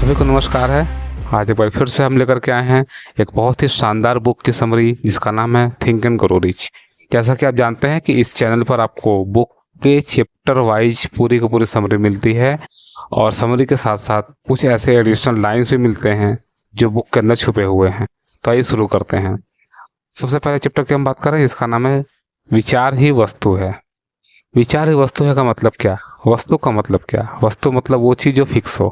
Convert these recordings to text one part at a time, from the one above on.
सभी को नमस्कार है। आज एक बार फिर से हम लेकर के आए हैं एक बहुत ही शानदार बुक की समरी जिसका नाम है थिंक एंड ग्रो रिच। जैसा कि आप जानते हैं कि इस चैनल पर आपको बुक के चैप्टर वाइज पूरी की पूरी समरी मिलती है और समरी के साथ साथ कुछ ऐसे एडिशनल लाइन्स भी मिलते हैं जो बुक के अंदर छुपे हुए हैं। तो आइए शुरू करते हैं। सबसे पहले चैप्टर की हम बात करें, इसका नाम है विचार ही वस्तु है। विचार ही वस्तु है का मतलब क्या? वस्तु का मतलब क्या? वस्तु मतलब वो चीज़ जो फिक्स हो।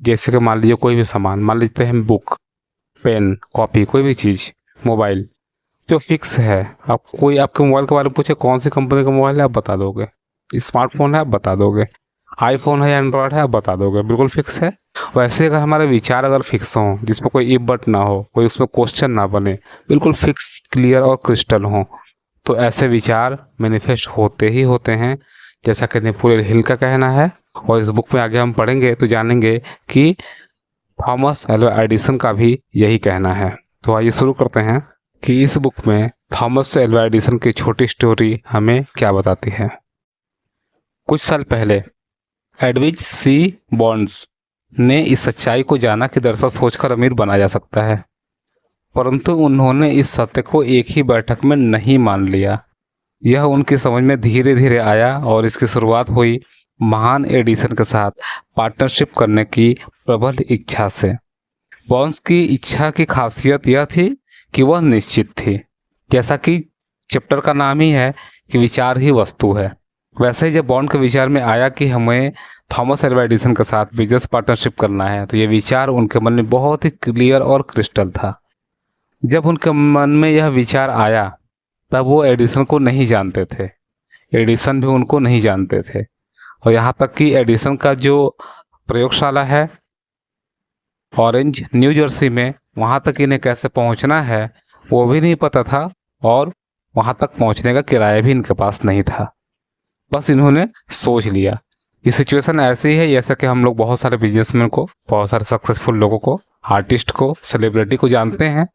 जैसे कि मान लीजिए कोई भी सामान, मान लीजिए हम बुक, पेन, कॉपी, कोई भी चीज़, मोबाइल जो फिक्स है। आप कोई आपके मोबाइल के बारे में पूछे कौन सी कंपनी का मोबाइल है, आप बता दोगे। स्मार्टफोन है, आप बता दोगे। आईफोन है या एंड्रॉयड है, आप बता दोगे, बिल्कुल फिक्स है। वैसे अगर हमारे विचार अगर फिक्स हों, जिसमें कोई इफ बट ना हो, कोई उसमें क्वेश्चन ना बने, बिल्कुल फिक्स, क्लियर और क्रिस्टल हों, तो ऐसे विचार मैनिफेस्ट होते ही होते हैं, जैसा कि नेपोलियन हिल का कहना है। और इस बुक में आगे हम पढ़ेंगे तो जानेंगे कि थॉमस एल्वा एडिसन का भी यही कहना है। तो आइए शुरू करते हैं कि इस बुक में थॉमस एल्वा एडिसन की छोटी स्टोरी हमें क्या बताती है। कुछ साल पहले एडविज सी बॉन्ड्स ने इस सच्चाई को जाना कि दरअसल सोचकर अमीर बना जा सकता है, परंतु उन्होंने इस सत्य को एक ही बैठक में नहीं मान लिया। यह उनकी समझ में धीरे धीरे आया और इसकी शुरुआत हुई महान एडिसन के साथ पार्टनरशिप करने की प्रबल इच्छा से। बॉन्स की इच्छा की खासियत यह थी कि वह निश्चित थी। जैसा कि चैप्टर का नाम ही है कि विचार ही वस्तु है, वैसे ही जब बॉन्ड के विचार में आया कि हमें थॉमस एल्वा एडिसन के साथ बिजनेस पार्टनरशिप करना है, तो यह विचार उनके मन में बहुत ही क्लियर और क्रिस्टल था। जब उनके मन में यह विचार आया तब वो एडिसन को नहीं जानते थे, एडिसन भी उनको नहीं जानते थे, और यहाँ तक कि एडिसन का जो प्रयोगशाला है ऑरेंज न्यू जर्सी में, वहाँ तक इन्हें कैसे पहुँचना है वो भी नहीं पता था, और वहाँ तक पहुँचने का किराया भी इनके पास नहीं था। बस इन्होंने सोच लिया। ये सिचुएशन ऐसी है जैसा कि हम लोग बहुत सारे बिजनेसमैन को, बहुत सारे सक्सेसफुल लोगों को, आर्टिस्ट को, सेलिब्रिटी को जानते हैं,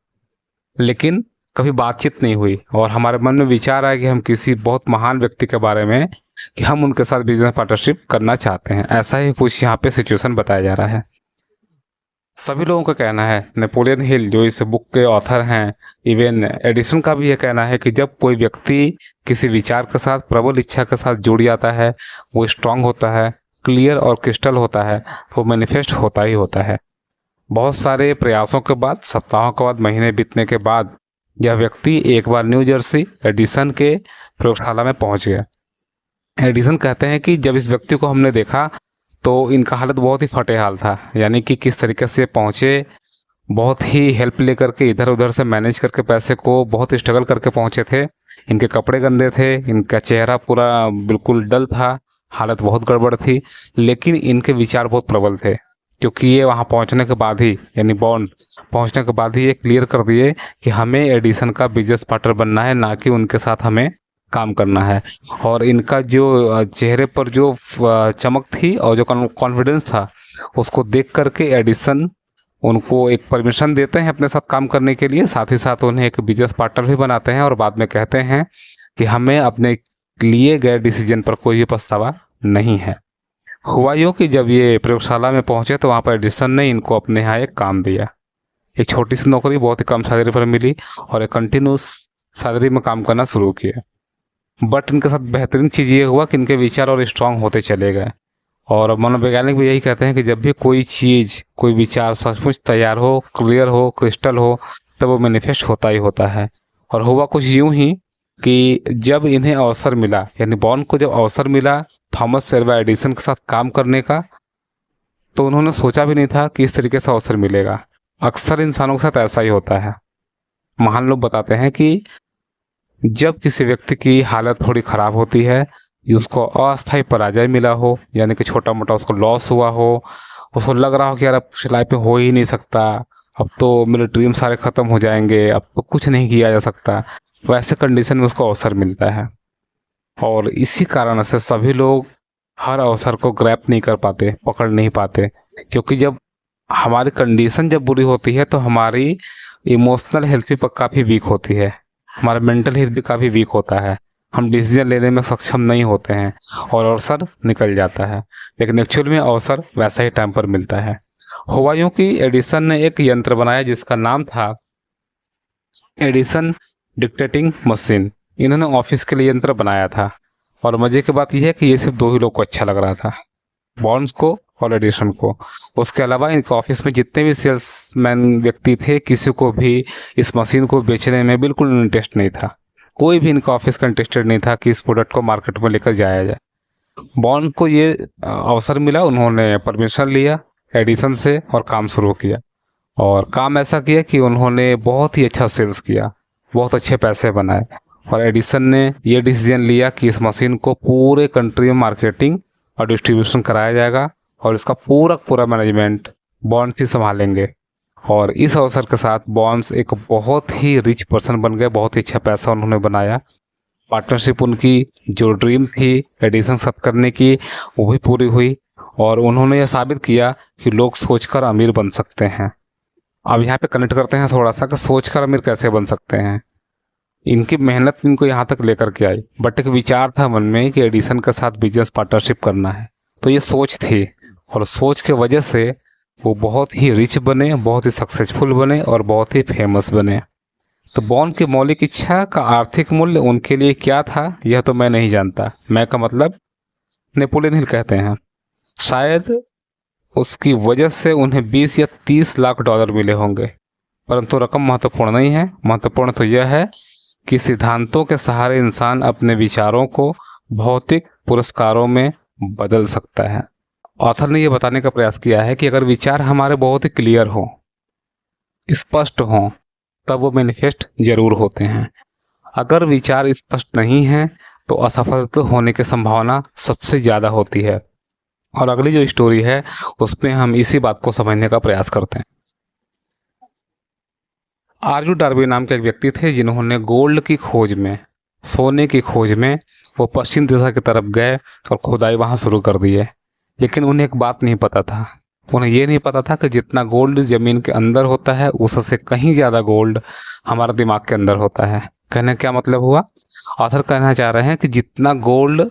लेकिन कभी बातचीत नहीं हुई और हमारे मन में विचार आया कि हम किसी बहुत महान व्यक्ति के बारे में कि हम उनके साथ बिजनेस पार्टनरशिप करना चाहते हैं। ऐसा ही कुछ यहाँ पे सिचुएशन बताया जा रहा है। सभी लोगों का कहना है, नेपोलियन हिल जो इस बुक के ऑथर हैं, इवन एडिसन का भी यह कहना है कि जब कोई व्यक्ति किसी विचार के साथ, प्रबल इच्छा के साथ जुड़ जाता है, वो स्ट्रांग होता है, क्लियर और क्रिस्टल होता है, तो मैनिफेस्ट होता ही होता है। बहुत सारे प्रयासों के बाद, सप्ताहों के बाद, महीने बीतने के बाद यह व्यक्ति एक बार न्यू जर्सी एडिसन के प्रयोगशाला में पहुंच गया। एडिसन कहते हैं कि जब इस व्यक्ति को हमने देखा तो इनका हालत बहुत ही फटे हाल था, यानी कि किस तरीके से पहुंचे, बहुत ही हेल्प लेकर के इधर उधर से मैनेज करके पैसे को बहुत स्ट्रगल करके पहुंचे थे। इनके कपड़े गंदे थे, इनका चेहरा पूरा बिल्कुल डल था, हालत बहुत गड़बड़ थी, लेकिन इनके विचार बहुत प्रबल थे, क्योंकि ये वहाँ पहुँचने के बाद ही, यानी बॉन्ड्स पहुँचने के बाद ही ये क्लियर कर दिए कि हमें एडिसन का बिजनेस पार्टनर बनना है, ना कि उनके साथ हमें काम करना है। और इनका जो चेहरे पर जो चमक थी और जो कॉन्फिडेंस था, उसको देख करके एडिसन उनको एक परमिशन देते हैं अपने साथ काम करने के लिए, साथ ही साथ उन्हें एक बिजनेस पार्टनर भी बनाते हैं और बाद में कहते हैं कि हमें अपने लिए गए डिसीजन पर कोई भी पछतावा नहीं है। हुआ यूँ कि जब ये प्रयोगशाला में पहुंचे तो वहाँ पर एडिसन ने इनको अपने यहाँ एक काम दिया। एक छोटी सी नौकरी बहुत ही कम सैलरी पर मिली और एक कंटिन्यूस सैलरी में काम करना शुरू किया। बट इनके साथ बेहतरीन चीज़ ये हुआ कि इनके विचार और स्ट्रांग होते चले गए। और मनोवैज्ञानिक भी यही कहते हैं कि जब भी कोई चीज़, कोई विचार सचमुच तैयार हो, क्लियर हो, क्रिस्टल हो, तब वो मैनिफेस्ट होता ही होता है। और हुआ कुछ यूँ ही कि जब इन्हें अवसर मिला, यानी बॉन्ड को जब अवसर मिला थॉमस एल्वा एडिसन के साथ काम करने का, तो उन्होंने सोचा भी नहीं था कि इस तरीके से अवसर मिलेगा। अक्सर इंसानों के साथ ऐसा ही होता है। महान लोग बताते हैं कि जब किसी व्यक्ति की हालत थोड़ी ख़राब होती है, उसको अस्थायी पराजय मिला हो, यानी कि छोटा मोटा उसको लॉस हुआ हो, उसको लग रहा हो कि यार अब लाइफ में हो ही नहीं सकता, अब तो मेरे ड्रीम सारे ख़त्म हो जाएंगे, अब तो कुछ नहीं किया जा सकता, वैसे कंडीशन में उसको अवसर मिलता है। और इसी कारण से सभी लोग हर अवसर को ग्रैब नहीं कर पाते, पकड़ नहीं पाते, क्योंकि जब हमारी कंडीशन जब बुरी होती है तो हमारी इमोशनल हेल्थ भी काफ़ी वीक होती है, हमारा मेंटल हेल्थ भी काफ़ी वीक होता है, हम डिसीजन लेने में सक्षम नहीं होते हैं और अवसर निकल जाता है। लेकिन एक्चुअल में अवसर वैसा ही टाइम पर मिलता है। हुआ यूं कि एडिसन ने एक यंत्र बनाया जिसका नाम था एडिसन डिक्टेटिंग मशीन। इन्होंने ऑफिस के लिए यंत्र बनाया था और मजे की बात यह है कि ये सिर्फ दो ही लोग को अच्छा लग रहा था, बॉन्ड्स को और एडिसन को। उसके अलावा इनके ऑफिस में जितने भी सेल्समैन व्यक्ति थे, किसी को भी इस मशीन को बेचने में बिल्कुल इंटरेस्ट नहीं था। कोई भी इनका ऑफिस का इंटरेस्टेड नहीं था कि इस प्रोडक्ट को मार्केट में लेकर जाया जाए। बॉन्ड को ये अवसर मिला, उन्होंने परमिशन लिया एडिसन से और काम शुरू किया। और काम ऐसा किया कि उन्होंने बहुत ही अच्छा सेल्स किया, बहुत अच्छे पैसे बनाए। और एडिसन ने ये डिसीजन लिया कि इस मशीन को पूरे कंट्री में मार्केटिंग और डिस्ट्रीब्यूशन कराया जाएगा और इसका पूरा मैनेजमेंट बॉन्ड्स ही संभालेंगे। और इस अवसर के साथ बॉन्ड्स एक बहुत ही रिच पर्सन बन गए, बहुत ही अच्छा पैसा उन्होंने बनाया। पार्टनरशिप उनकी जो ड्रीम थी एडिसन साथ करने की, वो भी पूरी हुई और उन्होंने यह साबित किया कि लोग सोचकर अमीर बन सकते हैं। अब यहाँ पे कनेक्ट करते हैं थोड़ा सा कि सोचकर अमीर कैसे बन सकते हैं। इनकी मेहनत इनको यहाँ तक लेकर के आई, बट एक विचार था मन में कि एडिसन के साथ बिजनेस पार्टनरशिप करना है। तो ये सोच थी और सोच के वजह से वो बहुत ही रिच बने, बहुत ही सक्सेसफुल बने और बहुत ही फेमस बने। तो बॉन्ड की मौलिक इच्छा का आर्थिक मूल्य उनके लिए क्या था यह तो मैं नहीं जानता। मैं का मतलब नेपोलियन हिल कहते हैं। शायद उसकी वजह से उन्हें 20 या 30 लाख डॉलर मिले होंगे, परंतु रकम महत्वपूर्ण नहीं है। महत्वपूर्ण तो यह है कि सिद्धांतों के सहारे इंसान अपने विचारों को भौतिक पुरस्कारों में बदल सकता है। ऑथर ने यह बताने का प्रयास किया है कि अगर विचार हमारे बहुत ही क्लियर हो, स्पष्ट हो, तब वो मैनिफेस्ट जरूर होते हैं। अगर विचार स्पष्ट नहीं है तो असफल होने की संभावना सबसे ज़्यादा होती है। और अगली जो स्टोरी है उसमें हम इसी बात को समझने का प्रयास करते हैं। आर्यू डार्विन नाम के एक व्यक्ति थे जिन्होंने गोल्ड की खोज में, सोने की खोज में वो पश्चिम दिशा की तरफ गए और खुदाई वहाँ शुरू कर दिए। लेकिन उन्हें एक बात नहीं पता था, उन्हें ये नहीं पता था कि जितना गोल्ड ज़मीन के अंदर होता है उससे कहीं ज़्यादा गोल्ड हमारे दिमाग के अंदर होता है। कहने क्या मतलब हुआ, ऑथर कहना चाह रहे हैं कि जितना गोल्ड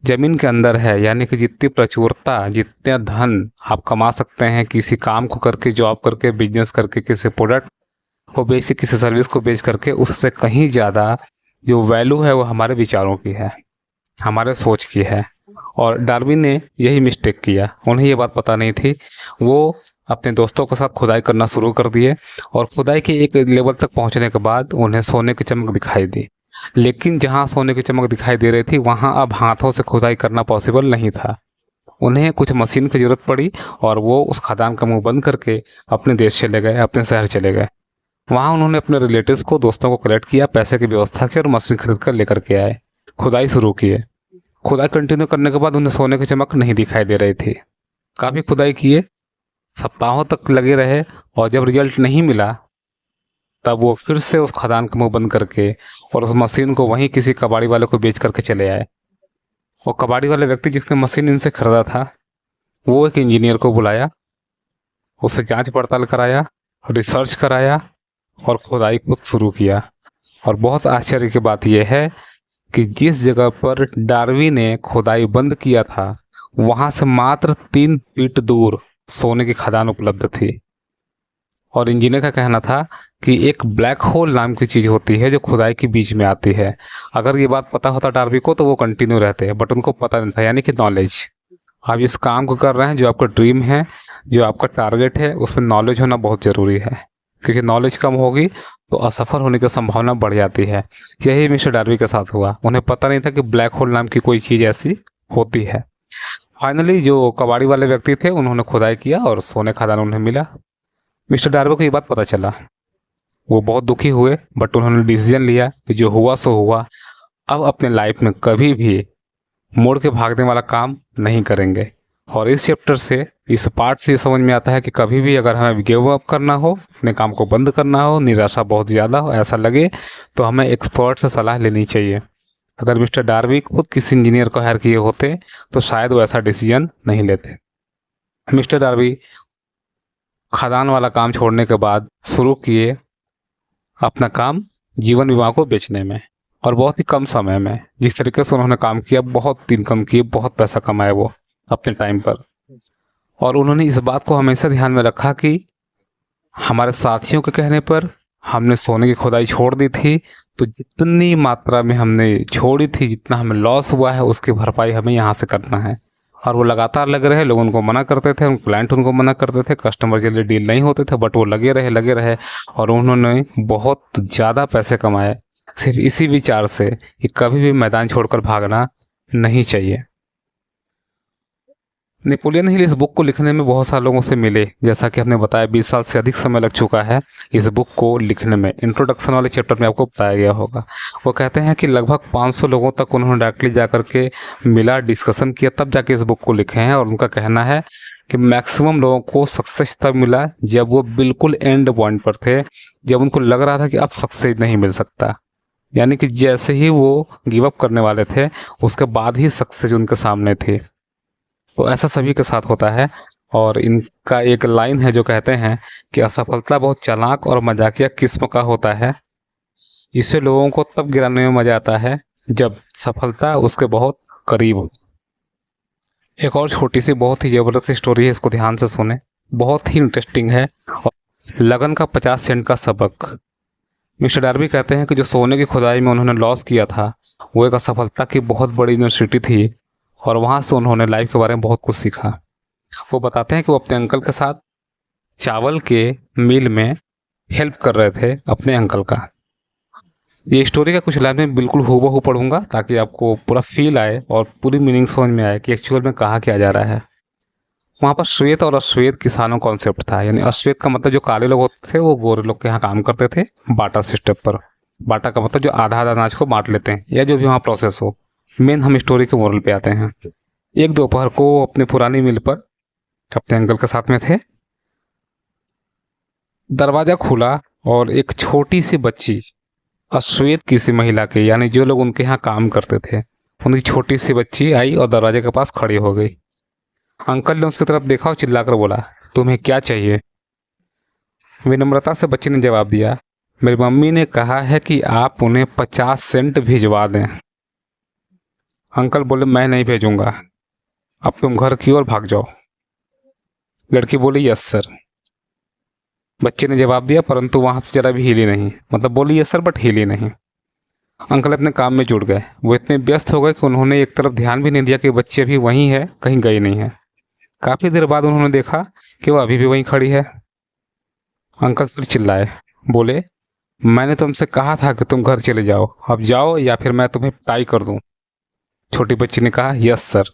ज़मीन के अंदर है, यानी कि जितनी प्रचुरता, जितना धन आप कमा सकते हैं किसी काम को करके, जॉब करके, बिजनेस करके, किसी प्रोडक्ट को बेच के, किसी सर्विस को बेच करके, उससे कहीं ज़्यादा जो वैल्यू है वो हमारे विचारों की है, हमारे सोच की है। और डार्विन ने यही मिस्टेक किया, उन्हें ये बात पता नहीं थी। वो अपने दोस्तों के साथ खुदाई करना शुरू कर दिए और खुदाई के एक लेवल तक पहुंचने के बाद उन्हें सोने की चमक दिखाई दी। लेकिन जहां सोने की चमक दिखाई दे रही थी वहां अब हाथों से खुदाई करना पॉसिबल नहीं था। उन्हें कुछ मशीन की ज़रूरत पड़ी और वो उस खदान का मुंह बंद करके अपने देश चले गए, अपने शहर चले गए। वहाँ उन्होंने अपने रिलेटिव्स को, दोस्तों को कलेक्ट किया, पैसे की व्यवस्था की और मशीन खरीद कर लेकर के आए, खुदाई शुरू किए। खुदाई कंटिन्यू करने के बाद उन्हें सोने की चमक नहीं दिखाई दे रही थी। काफ़ी खुदाई किए, सप्ताहों तक लगे रहे और जब रिजल्ट नहीं मिला तब वो फिर से उस खदान का मुंह बंद करके और उस मशीन को वहीं किसी कबाड़ी वाले को बेच करके चले आए। वो कबाड़ी वाले व्यक्ति जिसने मशीन इनसे खरीदा था वो एक इंजीनियर को बुलाया, उससे जांच पड़ताल कराया, रिसर्च कराया और खुदाई खुद शुरू किया। और बहुत आश्चर्य की बात यह है कि जिस जगह पर डार्विन ने खुदाई बंद किया था वहाँ से मात्र 3 फीट दूर सोने की खदान उपलब्ध थी। और इंजीनियर का कहना था कि एक ब्लैक होल नाम की चीज़ होती है जो खुदाई के बीच में आती है। अगर ये बात पता होता डार्विन को तो वो कंटिन्यू रहते, बट उनको पता नहीं था, यानी कि नॉलेज। आप इस काम को कर रहे हैं, जो आपका ड्रीम है, जो आपका टारगेट है, उसमें नॉलेज होना बहुत ज़रूरी है, क्योंकि नॉलेज कम होगी तो असफल होने की संभावना बढ़ जाती है। यही मिस्टर डार्विन के साथ हुआ, उन्हें पता नहीं था कि ब्लैक होल नाम की कोई चीज़ ऐसी होती है। फाइनली जो कबाड़ी वाले व्यक्ति थे उन्होंने खुदाई किया और सोने खदान उन्हें मिला। मिस्टर डार्विन को ये बात पता चला, वो बहुत दुखी हुए, बट उन्होंने डिसीजन लिया कि जो हुआ सो हुआ, अब अपने लाइफ में कभी भी मोड़ के भागने वाला काम नहीं करेंगे। और इस चैप्टर से, इस पार्ट से समझ में आता है कि कभी भी अगर हमें गिव अप करना हो, अपने काम को बंद करना हो, निराशा बहुत ज़्यादा हो, ऐसा लगे, तो हमें एक्सपर्ट से सलाह लेनी चाहिए। अगर मिस्टर डार्विन खुद किसी इंजीनियर को हायर किए होते तो शायद वो ऐसा डिसीजन नहीं लेते। मिस्टर डार्विन खदान वाला काम छोड़ने के बाद शुरू किए अपना काम जीवन बीमा को बेचने में, और बहुत ही कम समय में। जिस तरीके से उन्होंने काम किया, बहुत इनकम किए, बहुत पैसा कमाया वो अपने टाइम पर। और उन्होंने इस बात को हमेशा ध्यान में रखा कि हमारे साथियों के कहने पर हमने सोने की खुदाई छोड़ दी थी, तो जितनी मात्रा में हमने छोड़ी थी, जितना हमें लॉस हुआ है, उसकी भरपाई हमें यहाँ से करना है। और वो लगातार लगे रहे। लोग उनको मना करते थे, क्लाइंट उनको मना करते थे, कस्टमर जल्दी डील नहीं होते थे, बट वो लगे रहे और उन्होंने बहुत ज़्यादा पैसे कमाए सिर्फ इसी विचार से कि कभी भी मैदान छोड़कर भागना नहीं चाहिए। नेपोलियन हिल इस बुक को लिखने में बहुत सारे लोगों से मिले। जैसा कि हमने बताया 20 साल से अधिक समय लग चुका है इस बुक को लिखने में। इंट्रोडक्शन वाले चैप्टर में आपको बताया गया होगा। वो कहते हैं कि लगभग 500 लोगों तक उन्होंने डायरेक्टली जा कर के मिला, डिस्कशन किया, तब जाके इस बुक को लिखे हैं। और उनका कहना है कि मैक्सिमम लोगों को सक्सेस तब मिला जब वो बिल्कुल एंड पॉइंट पर थे, जब उनको लग रहा था कि अब सक्सेस नहीं मिल सकता। यानी कि जैसे ही वो गिव अप करने वाले थे, उसके बाद ही सक्सेस उनके सामने थी। तो ऐसा सभी के साथ होता है। और इनका एक लाइन है जो कहते हैं कि असफलता बहुत चालाक और मजाकिया किस्म का होता है। इसे लोगों को तब गिराने में मजा आता है जब सफलता उसके बहुत करीब हो। एक और छोटी सी बहुत ही ज़बरदस्त स्टोरी है, इसको ध्यान से सुने, बहुत ही इंटरेस्टिंग है। और लगन का 50 सेंट का सबक। मिस्टर डार्बी कहते हैं कि जो सोने की खुदाई में उन्होंने लॉस किया था, वो एक असफलता की बहुत बड़ी यूनिवर्सिटी थी और वहाँ से उन्होंने लाइफ के बारे में बहुत कुछ सीखा। वो बताते हैं कि वो अपने अंकल के साथ चावल के मिल में हेल्प कर रहे थे अपने अंकल का। ये स्टोरी का कुछ लाइन में बिल्कुल हूबहू पढ़ूंगा ताकि आपको पूरा फील आए और पूरी मीनिंग समझ में आए कि एक्चुअल में कहा क्या जा रहा है। वहाँ पर श्वेत और अश्वेत किसानों कॉन्सेप्ट था। यानी अश्वेत का मतलब जो काले लोग होते थे, वो गोरे लोग के यहाँ काम करते थे बाटा सिस्टम पर। बाटा का मतलब जो आधा आधा अनाज को बांट लेते हैं, या जो भी वहाँ प्रोसेस हो। मेन हम स्टोरी के मोरल पे आते हैं। एक दोपहर को अपने पुरानी मिल पर अपने अंकल के साथ में थे। दरवाजा खुला और एक छोटी सी बच्ची, अश्वेत किसी महिला के, यानी जो लोग उनके यहाँ काम करते थे, उनकी छोटी सी बच्ची आई और दरवाजे के पास खड़ी हो गई। अंकल ने उसकी तरफ देखा और चिल्लाकर बोला, तुम्हें क्या चाहिए? विनम्रता से बच्ची ने जवाब दिया, मेरी मम्मी ने कहा है कि आप उन्हें 50 सेंट भिजवा दें। अंकल बोले, मैं नहीं भेजूंगा, अब तुम घर की ओर भाग जाओ। लड़की बोली, यस सर। बच्चे ने जवाब दिया, परंतु वहां से जरा भी हिली नहीं। मतलब बोली यस सर, बट हिली नहीं। अंकल अपने काम में जुट गए। वो इतने व्यस्त हो गए कि उन्होंने एक तरफ ध्यान भी नहीं दिया कि बच्ची अभी वहीं है, कहीं गई नहीं है। काफ़ी देर बाद उन्होंने देखा कि वो अभी भी वहीं खड़ी है। अंकल फिर चिल्लाए, बोले, मैंने तुमसे कहा था कि तुम घर चले जाओ, अब जाओ या फिर मैं तुम्हें पिटाई कर दूं। छोटी बच्ची ने कहा, यस सर।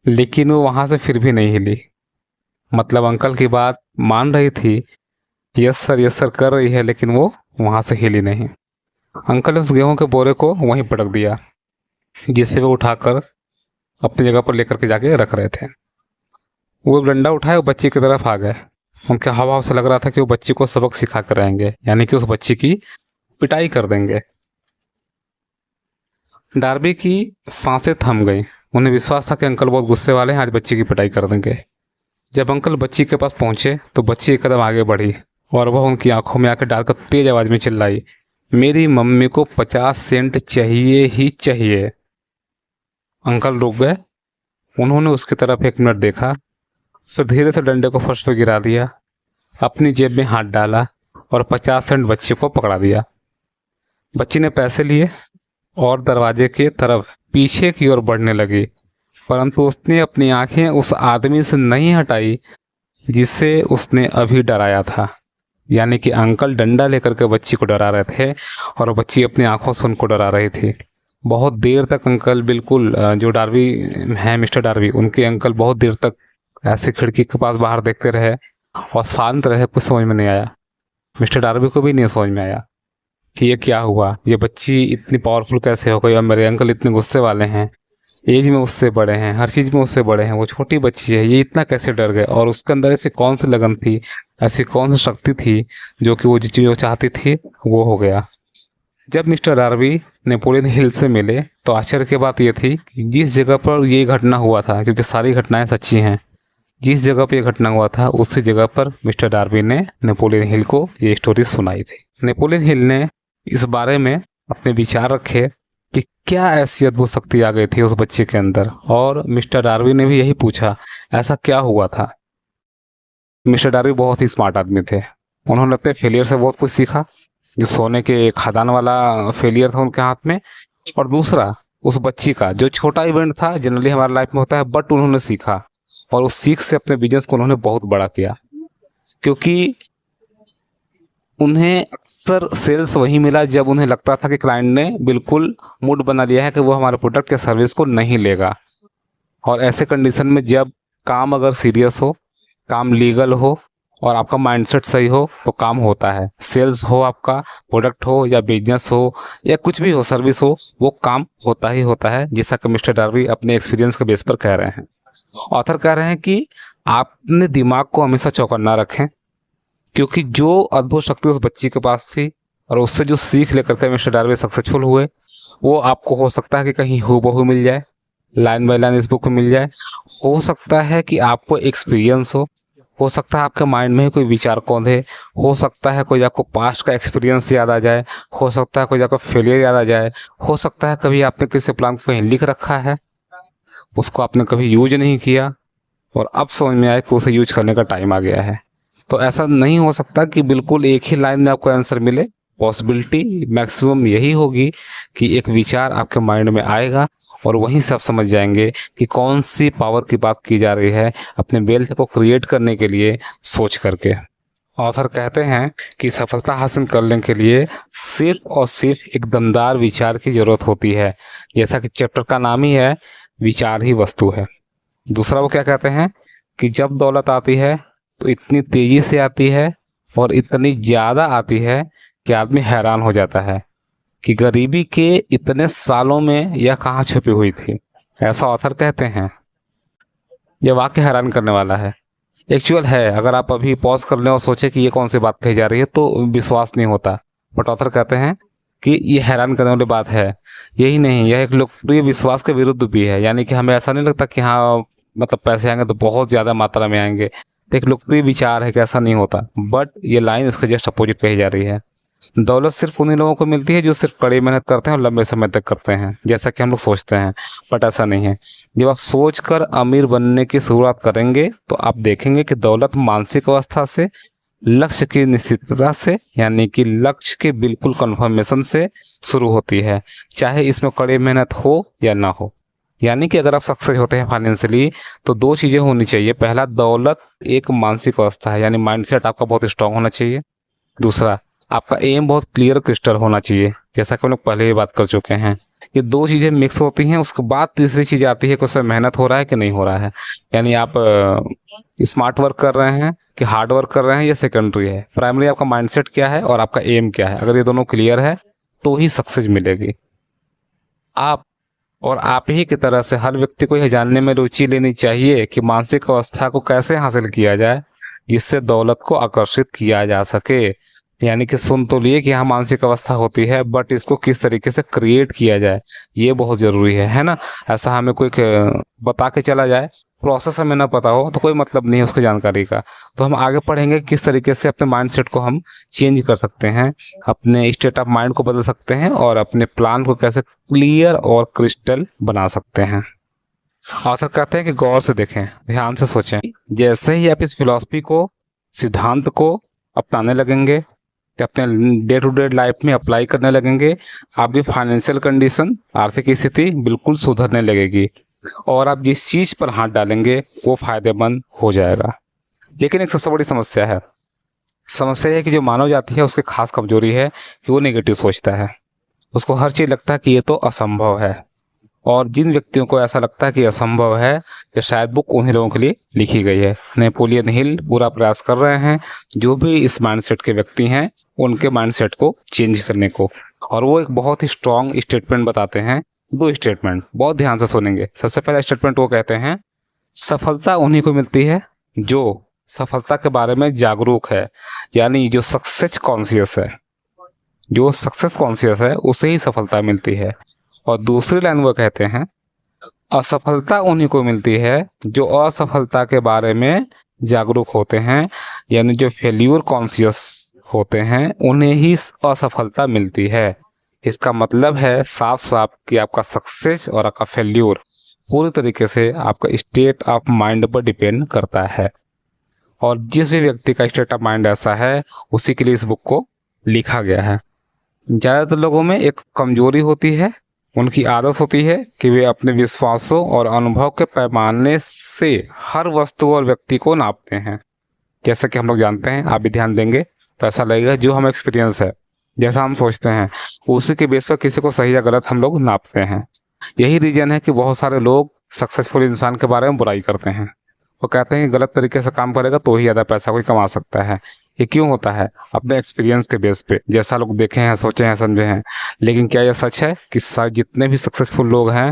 लेकिन वो वहां से फिर भी नहीं हिली। मतलब अंकल की बात मान रही थी, यस सर कर रही है, लेकिन वो वहां से हिली नहीं। अंकल ने उस गेहूं के बोरे को वहीं पटक दिया, जिससे वो उठाकर अपनी जगह पर लेकर के जाके रख रहे थे। वो डंडा उठाए और बच्ची की तरफ आ गए। उनके हाव से लग रहा था कि वो बच्ची को सबक सिखा कर आएंगे, यानी कि उस बच्ची की पिटाई कर देंगे। डार्बी की सांसें थम गई। उन्हें विश्वास था कि अंकल बहुत गुस्से वाले हैं, आज बच्ची की पिटाई कर देंगे। जब अंकल बच्ची के पास पहुंचे तो बच्ची एक कदम आगे बढ़ी और वह उनकी आंखों में आकर डालकर तेज आवाज में चिल्लाई, मेरी मम्मी को 50 सेंट चाहिए ही चाहिए। अंकल रुक गए। उन्होंने उसकी तरफ 1 मिनट देखा, फिर धीरे से डंडे को फर्श पर गिरा दिया, अपनी जेब में हाथ डाला और 50 सेंट बच्ची को पकड़ा दिया। बच्ची ने पैसे लिए और दरवाजे की तरफ पीछे की ओर बढ़ने लगी, परंतु उसने अपनी आंखें उस आदमी से नहीं हटाई जिससे उसने अभी डराया था। यानी कि अंकल डंडा लेकर के बच्ची को डरा रहे थे और बच्ची अपनी आंखों से उनको डरा रही थी। बहुत देर तक अंकल बिल्कुल, जो डार्बी हैं मिस्टर डार्बी, उनके अंकल बहुत देर तक ऐसे खिड़की के पास बाहर देखते रहे और शांत रहे। कुछ समझ में नहीं आया। मिस्टर डार्बी को भी नहीं समझ में आया कि ये क्या हुआ, ये बच्ची इतनी पावरफुल कैसे हो गई और मेरे अंकल इतने गुस्से वाले हैं, एज में उससे बड़े हैं, हर चीज़ में उससे बड़े हैं, वो छोटी बच्ची है, ये इतना कैसे डर गए। और उसके अंदर ऐसी कौन सी लगन थी, ऐसी कौन सी शक्ति थी जो कि वो जो चाहती थी वो हो गया। जब मिस्टर डार्बी नेपोलियन हिल से मिले तो आश्चर्य की बात ये थी कि जिस जगह पर ये घटना हुआ था, क्योंकि सारी घटनाएं सच्ची हैं, जिस जगह पर यह घटना हुआ था उसी जगह पर मिस्टर डार्बी ने नेपोलियन हिल को ये स्टोरी सुनाई थी। नेपोलियन हिल ने इस बारे में अपने विचार रखे कि क्या ऐसी अद्भुत शक्ति आ गई थी उस बच्चे के अंदर। और मिस्टर डार्विन ने भी यही पूछा, ऐसा क्या हुआ था। मिस्टर डार्विन बहुत ही स्मार्ट आदमी थे। उन्होंने अपने फेलियर से बहुत कुछ सीखा। जो सोने के खदान वाला फेलियर था उनके हाथ में, और दूसरा उस बच्ची का जो छोटा इवेंट था, जनरली हमारे लाइफ में होता है, बट उन्होंने सीखा और उस सीख से अपने बिजनेस को उन्होंने बहुत बड़ा किया। क्योंकि उन्हें अक्सर सेल्स वही मिला जब उन्हें लगता था कि क्लाइंट ने बिल्कुल मूड बना लिया है कि वो हमारे प्रोडक्ट या सर्विस को नहीं लेगा। और ऐसे कंडीशन में जब काम अगर सीरियस हो, काम लीगल हो और आपका माइंडसेट सही हो तो काम होता है। सेल्स हो, आपका प्रोडक्ट हो या बिजनेस हो या कुछ भी हो, सर्विस हो, वो काम होता ही होता है, जैसा कि मिस्टर डार्वी अपने एक्सपीरियंस के बेस पर कह रहे हैं। ऑथर कह रहे हैं कि आप अपने दिमाग को हमेशा चौकन्ना रखें, क्योंकि जो अद्भुत शक्ति उस बच्ची के पास थी और उससे जो सीख लेकर के मिस्टर डार्वी सक्सेसफुल हुए, वो आपको हो सकता है कि कहीं हूबहू मिल जाए, लाइन बाय लाइन इस बुक में मिल जाए। हो सकता है कि आपको एक्सपीरियंस हो सकता है आपके माइंड में ही कोई विचार कौंधे, हो सकता है कोई आपको पास्ट का एक्सपीरियंस याद आ जाए, हो सकता है कोई आपको फेलियर याद आ जाए, हो सकता है कभी आपने किसी प्लान को कहीं लिख रखा है, उसको आपने कभी यूज नहीं किया और अब समझ में आए कि उसे यूज करने का टाइम आ गया है। तो ऐसा नहीं हो सकता कि बिल्कुल एक ही लाइन में आपको आंसर मिले। पॉसिबिलिटी मैक्सिमम यही होगी कि एक विचार आपके माइंड में आएगा और वहीं से आप समझ जाएंगे कि कौन सी पावर की बात की जा रही है अपने वेल्थ को क्रिएट करने के लिए सोच करके। ऑथर कहते हैं कि सफलता हासिल करने के लिए सिर्फ और सिर्फ एक दमदार विचार की जरूरत होती है। जैसा कि चैप्टर का नाम ही है, विचार ही वस्तु है। दूसरा वो क्या कहते हैं कि जब दौलत आती है तो इतनी तेजी से आती है और इतनी ज़्यादा आती है कि आदमी हैरान हो जाता है कि गरीबी के इतने सालों में यह कहाँ छुपी हुई थी। ऐसा ऑथर कहते हैं। यह वाक्य हैरान करने वाला है, एक्चुअल है। अगर आप अभी पॉज कर लें और सोचें कि ये कौन सी बात कही जा रही है तो विश्वास नहीं होता, बट ऑथर कहते हैं कि ये हैरान करने वाली बात है। यही नहीं, यह एक लोकप्रिय विश्वास के विरुद्ध भी है। यानी कि हमें ऐसा नहीं लगता कि हाँ मतलब पैसे आएंगे तो बहुत ज़्यादा मात्रा में आएंगे, तो एक लोकप्रिय विचार है कि ऐसा नहीं होता, बट ये लाइन इसके जस्ट अपोजिट कही जा रही है। दौलत सिर्फ उन्हीं लोगों को मिलती है जो सिर्फ कड़ी मेहनत करते हैं और लंबे समय तक करते हैं, जैसा कि हम लोग सोचते हैं, बट ऐसा नहीं है। जब आप सोचकर अमीर बनने की शुरुआत करेंगे तो आप देखेंगे कि दौलत मानसिक अवस्था से, लक्ष्य की निश्चितता से, यानी कि लक्ष्य के बिल्कुल कन्फर्मेशन से शुरू होती है, चाहे इसमें कड़ी मेहनत हो या ना हो। यानी कि अगर आप सक्सेस होते हैं फाइनेंशियली तो दो चीज़ें होनी चाहिए। पहला, दौलत एक मानसिक अवस्था है, यानी माइंडसेट आपका बहुत स्ट्रांग होना चाहिए। दूसरा, आपका एम बहुत क्लियर क्रिस्टल होना चाहिए, जैसा कि हम लोग पहले ही बात कर चुके हैं। ये दो चीज़ें मिक्स होती हैं, उसके बाद तीसरी चीज़ आती है कि उसमें मेहनत हो रहा है कि नहीं हो रहा है। यानी आप स्मार्ट वर्क कर रहे हैं कि हार्ड वर्क कर रहे हैं, ये सेकेंडरी है। प्राइमरी आपका माइंडसेट क्या है और आपका एम क्या है। अगर ये दोनों क्लियर है तो ही सक्सेस मिलेगी। आप और आप ही की तरह से हर व्यक्ति को यह जानने में रुचि लेनी चाहिए कि मानसिक अवस्था को कैसे हासिल किया जाए जिससे दौलत को आकर्षित किया जा सके। यानी कि सुन तो लिए कि हाँ मानसिक अवस्था होती है, बट इसको किस तरीके से क्रिएट किया जाए ये बहुत ज़रूरी है ना। ऐसा हमें कोई बता के चला जाए, प्रोसेस हमें ना पता हो तो कोई मतलब नहीं है उसकी जानकारी का। तो हम आगे पढ़ेंगे किस तरीके से अपने माइंडसेट को हम चेंज कर सकते हैं, अपने स्टेट ऑफ माइंड को बदल सकते हैं और अपने प्लान को कैसे क्लियर और क्रिस्टल बना सकते हैं। ऑथर कहते हैं कि गौर से देखें, ध्यान से सोचें। जैसे ही आप इस फिलॉसफी को, सिद्धांत को अपनाने लगेंगे, अपने डे टू डे लाइफ में अप्लाई करने लगेंगे, आपकी फाइनेंशियल कंडीशन, आर्थिक स्थिति बिल्कुल सुधरने लगेगी और आप जिस चीज़ पर हाथ डालेंगे वो फायदेमंद हो जाएगा। लेकिन एक सबसे बड़ी समस्या है, समस्या है कि जो मानव जाति है उसकी खास कमजोरी है कि वो नेगेटिव सोचता है। उसको हर चीज़ लगता है कि ये तो असंभव है। और जिन व्यक्तियों को ऐसा लगता है कि असंभव है, कि शायद बुक उन्हीं लोगों के लिए लिखी गई है। नेपोलियन हिल पूरा प्रयास कर रहे हैं जो भी इस माइंडसेट के व्यक्ति हैं उनके माइंडसेट को चेंज करने को, और वो एक बहुत ही स्ट्रॉन्ग स्टेटमेंट बताते हैं। दो स्टेटमेंट बहुत ध्यान से सुनेंगे। सबसे पहला स्टेटमेंट वो कहते हैं, सफलता उन्हीं को मिलती है जो सफलता के बारे में जागरूक है, यानी जो सक्सेस कॉन्शियस है। जो सक्सेस कॉन्शियस है उसे ही सफलता मिलती है। और दूसरी लाइन वो कहते हैं, असफलता उन्हीं को मिलती है जो असफलता के बारे में जागरूक होते हैं, यानी जो फेल्यूर कॉन्शियस होते हैं उन्हें ही असफलता मिलती है। इसका मतलब है साफ साफ कि आपका सक्सेस और आपका फेल्यूर पूरी तरीके से आपका स्टेट ऑफ माइंड पर डिपेंड करता है। और जिस भी व्यक्ति का स्टेट ऑफ माइंड ऐसा है उसी के लिए इस बुक को लिखा गया है। ज़्यादातर लोगों में एक कमजोरी होती है, उनकी आदत होती है कि वे अपने विश्वासों और अनुभव के पैमाने से हर वस्तु और व्यक्ति को नापते हैं। जैसा कि हम लोग जानते हैं, आप भी ध्यान देंगे तो ऐसा लगेगा जो हम एक्सपीरियंस है, जैसा हम सोचते हैं, उसी के बेस पर किसी को सही या गलत हम लोग नापते हैं। यही रीजन है कि बहुत सारे लोग सक्सेसफुल इंसान के बारे में बुराई करते हैं। वो कहते हैं कि गलत तरीके से काम करेगा तो ही ज़्यादा पैसा कोई कमा सकता है। ये क्यों होता है? अपने एक्सपीरियंस के बेस पे, जैसा लोग देखे हैं, सोचे हैं, समझे हैं। लेकिन क्या यह सच है कि जितने भी सक्सेसफुल लोग हैं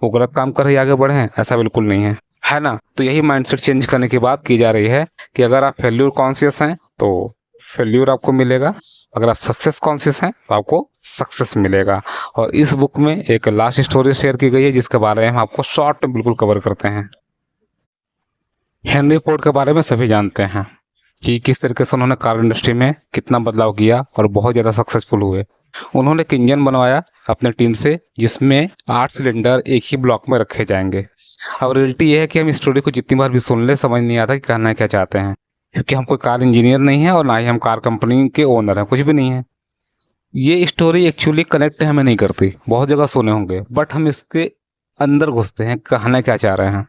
वो गलत काम कर ही आगे बढ़े हैं? ऐसा बिल्कुल नहीं है ना। तो यही माइंडसेट चेंज करने की बात की जा रही है कि अगर आप फेल्यूर कॉन्शियस हैं तो फेल्यूर आपको मिलेगा, अगर आप सक्सेस कॉन्शियस हैं तो आपको सक्सेस मिलेगा। और इस बुक में एक लास्ट स्टोरी शेयर की गई है जिसके बारे में हम आपको शॉर्ट में बिल्कुल कवर करते हैं। हेनरी फोर्ड के बारे में सभी जानते हैं कि किस तरीके से उन्होंने कार इंडस्ट्री में कितना बदलाव किया और बहुत ज़्यादा सक्सेसफुल हुए। उन्होंने एक इंजन बनवाया अपने टीम से जिसमें 8 सिलेंडर एक ही ब्लॉक में रखे जाएंगे। अब रियलिटी ये है कि हम स्टोरी को जितनी बार भी सुन ले समझ नहीं आता कि कहना क्या चाहते हैं, क्योंकि हम कोई कार इंजीनियर नहीं है और ना ही हम कार कंपनी के ओनर हैं, कुछ भी नहीं है। ये स्टोरी एक्चुअली कनेक्ट हमें नहीं करती, बहुत जगह सुने होंगे, बट हम इसके अंदर घुसते हैं कहना क्या चाह रहे हैं।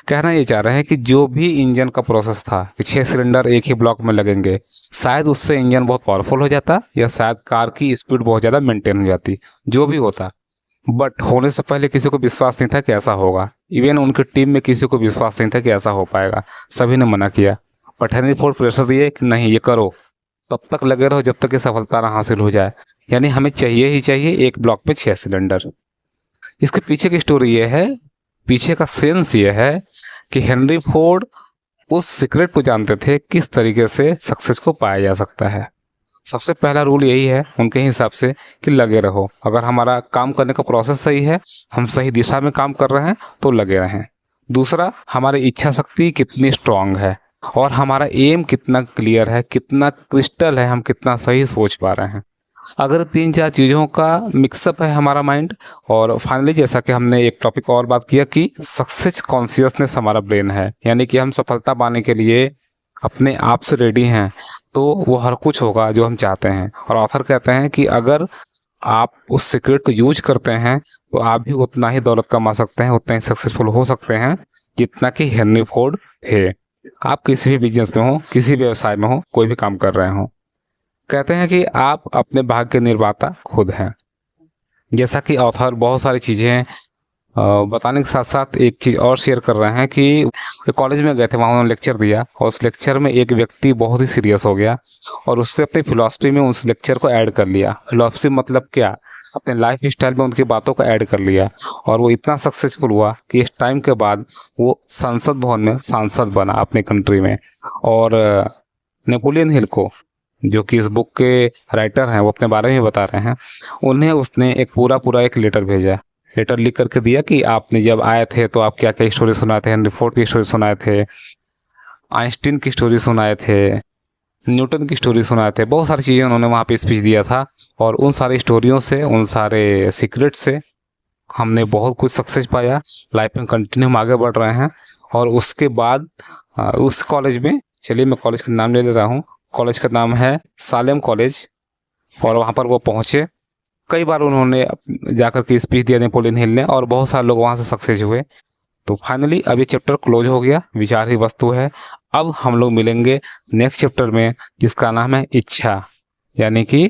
कहना ये चाह रहे हैं कि जो भी इंजन का प्रोसेस था कि 6 सिलेंडर एक ही ब्लॉक में लगेंगे, शायद उससे इंजन बहुत पावरफुल हो जाता या शायद कार की स्पीड बहुत ज़्यादा मेंटेन हो जाती, जो भी होता। बट होने से पहले किसी को विश्वास नहीं था कि ऐसा होगा। इवन उनकी टीम में किसी को विश्वास नहीं था कि ऐसा हो पाएगा, सभी ने मना किया। बट हेनरी फोर्ड प्रेशर दिए कि नहीं, ये करो, तब तक लगे रहो जब तक ये सफलता ना हासिल हो जाए। यानी हमें चाहिए ही चाहिए एक ब्लॉक में 6 सिलेंडर। इसके पीछे की स्टोरी ये है, पीछे का सेंस ये है कि हेनरी फोर्ड उस सीक्रेट को जानते थे किस तरीके से सक्सेस को पाया जा सकता है। सबसे पहला रूल यही है उनके हिसाब से कि लगे रहो। अगर हमारा काम करने का प्रोसेस सही है, हम सही दिशा में काम कर रहे हैं तो लगे रहें। दूसरा, हमारी इच्छा शक्ति कितनी स्ट्रांग है और हमारा एम कितना क्लियर है, कितना क्रिस्टल है, हम कितना सही सोच पा रहे हैं। अगर 3-4 चीज़ों का मिक्सअप है हमारा माइंड, और फाइनली जैसा कि हमने एक टॉपिक और बात किया कि सक्सेस कॉन्शियसनेस हमारा ब्रेन है, यानी कि हम सफलता पाने के लिए अपने आप से रेडी हैं, तो वो हर कुछ होगा जो हम चाहते हैं। और ऑथर कहते हैं कि अगर आप उस सीक्रेट को यूज करते हैं तो आप भी उतना ही दौलत कमा सकते हैं, उतना ही सक्सेसफुल हो सकते हैं जितना कि हेनरी फोर्ड थे। आप किसी भी बिजनेस में हो, किसी व्यवसाय में हो, कोई भी काम कर रहे हो, कहते हैं कि आप अपने भाग्य के निर्माता खुद हैं। जैसा कि ऑथर बहुत सारी चीज़ें बताने के साथ साथ एक चीज़ और शेयर कर रहे हैं कि कॉलेज में गए थे, वहाँ उन्होंने लेक्चर दिया और उस लेक्चर में एक व्यक्ति बहुत ही सीरियस हो गया और उससे अपनी फिलॉसफी में उस लेक्चर को ऐड कर लिया। फिलॉसफी मतलब क्या? अपने लाइफ स्टाइल में उनकी बातों को ऐड कर लिया और वो इतना सक्सेसफुल हुआ कि इस टाइम के बाद वो संसद भवन में सांसद बना अपने कंट्री में। और नेपोलियन हिल को, जो कि इस बुक के राइटर हैं, वो अपने बारे में बता रहे हैं, उन्हें उसने एक पूरा एक लेटर भेजा, लेटर लिख करके दिया कि आपने जब आए थे तो आप क्या क्या स्टोरी सुनाए थे, हेनरी फोर्ड की स्टोरी सुनाए थे, आइंस्टीन की स्टोरी सुनाए थे, न्यूटन की स्टोरी सुनाए थे, बहुत सारी चीज़ें उन्होंने वहाँ पे स्पीच दिया था। और उन सारी स्टोरियों से, उन सारे सीक्रेट से हमने बहुत कुछ सक्सेस पाया, लाइफ में कंटिन्यू हम आगे बढ़ रहे हैं। और उसके बाद उस कॉलेज में, चलिए मैं कॉलेज का नाम ले रहा हूँ, कॉलेज का नाम है सालेम कॉलेज, और वहाँ पर वो पहुँचे। कई बार उन्होंने जाकर के स्पीच दिया नेपोलियन हिल ने, और बहुत सारे लोग वहाँ से सक्सेस हुए। तो फाइनली अब ये चैप्टर क्लोज हो गया, विचार ही वस्तु है। अब हम लोग मिलेंगे नेक्स्ट चैप्टर में जिसका नाम है इच्छा, यानी कि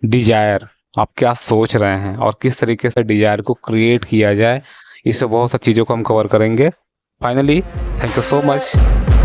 डिजायर। आप क्या सोच रहे हैं और किस तरीके से डिजायर को क्रिएट किया जाए, इससे बहुत सारी चीज़ों को हम कवर करेंगे। Finally thank you so much.